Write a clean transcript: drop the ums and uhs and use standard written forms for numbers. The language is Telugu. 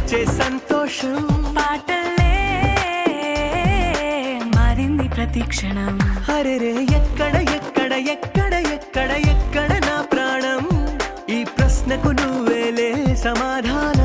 వచ్చే సంతోషం పాటలే మారింది ప్రతి క్షణం. అరెరే ఎక్కడ ఎక్కడ ఎక్కడ ఎక్కడ ఎక్కడ నా ప్రాణం, ఈ ప్రశ్నకు నువ్వేలే సమాధానం.